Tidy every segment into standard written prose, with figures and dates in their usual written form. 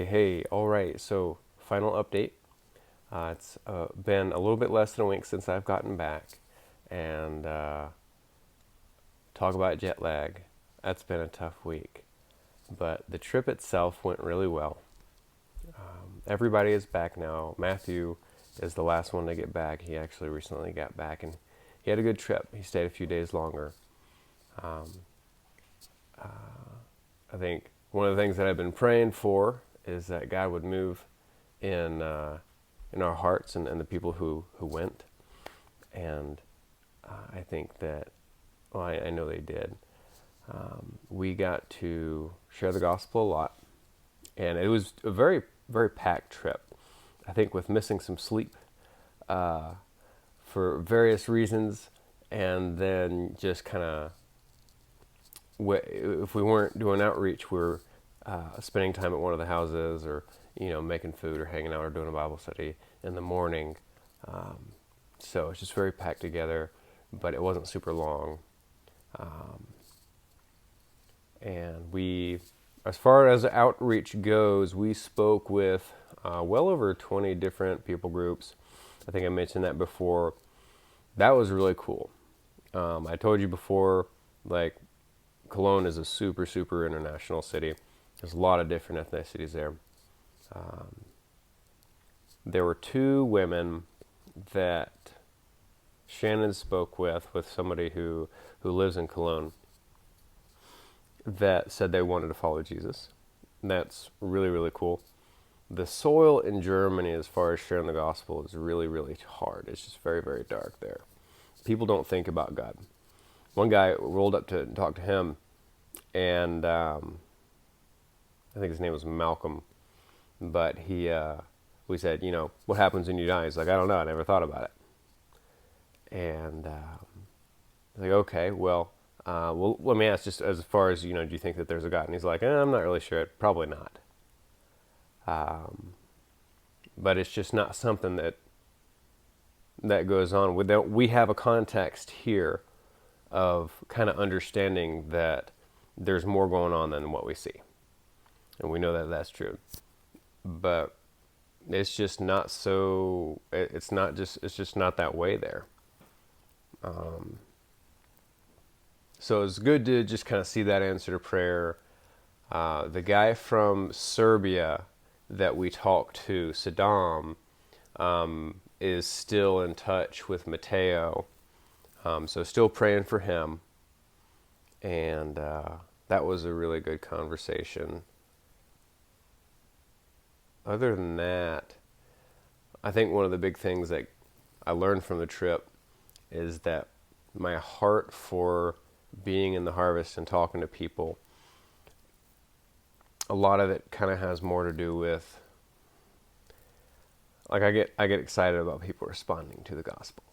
Hey, all right. So, final update. It's been a little bit less than a week since I've gotten back, and talk about jet lag. That's been a tough week, but the trip itself went really well. Everybody is back now. Matthew is the last one to get back. He actually recently got back, and he had a good trip. He stayed a few days longer. Um, I think one of the things that I've been praying for is that God would move in our hearts and the people who went. And I think that, well, I know they did. We got to share the gospel a lot, and it was a very, very packed trip. I think with missing some sleep uh, for various reasons, and then just kind of, if we weren't doing outreach, we're spending time at one of the houses, or making food, or hanging out, or doing a Bible study in the morning. Um, so it's just very packed together, but it wasn't super long. Um, and as far as outreach goes, we spoke with well over 20 different people groups. I think I mentioned that before. That was really cool. I told you before, like, Cologne is a super, super international city. There's a lot of different ethnicities there. Um, there were two women that Shannon spoke with somebody who lives in Cologne, that said they wanted to follow Jesus. And that's really, really cool. The soil in Germany, as far as sharing the gospel, is really, really hard. It's just very, very dark there. People don't think about God. One guy rolled up to talk to him, and I think his name was Malcolm, but we said, what happens when you die? He's like, I don't know. I never thought about it. And like, okay, well, let me ask, just as far as, do you think that there's a God? And he's like, I'm not really sure. Probably not. Um, but it's just not something that goes on. We have a context here of kind of understanding that there's more going on than what we see. And we know that that's true. But it's just not so, it's just not that way there. Um, so it's good to just kind of see that answer to prayer. The guy from Serbia that we talked to, Saddam, is still in touch with Mateo. So still praying for him. And that was a really good conversation. Other than that, I think one of the big things that I learned from the trip is that my heart for being in the harvest and talking to people, a lot of it kind of has more to do with, like, I get excited about people responding to the gospel,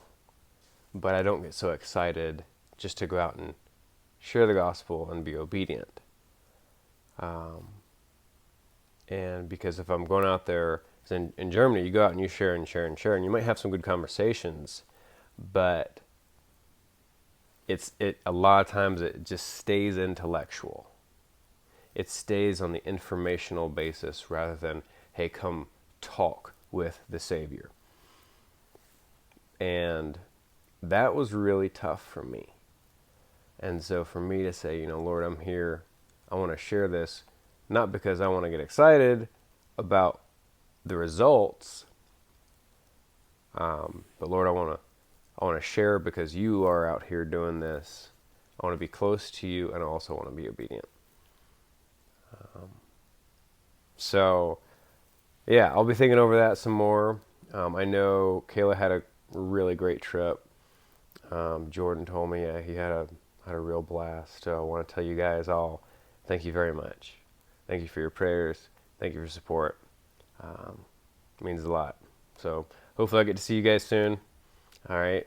but I don't get so excited just to go out and share the gospel and be obedient. And because if I'm going out there, in Germany, you go out and you share and share and share, and you might have some good conversations, but a lot of times it just stays intellectual. It stays on the informational basis rather than, hey, come talk with the Savior. And that was really tough for me. And so for me to say, Lord, I'm here, I want to share this, not because I want to get excited about the results, but Lord, I want to share because you are out here doing this. I want to be close to you, and I also want to be obedient. So, yeah, I'll be thinking over that some more. I know Kayla had a really great trip. Jordan told me he had a real blast. So I want to tell you guys all, thank you very much. Thank you for your prayers. Thank you for your support. It means a lot. So hopefully I get to see you guys soon. All right.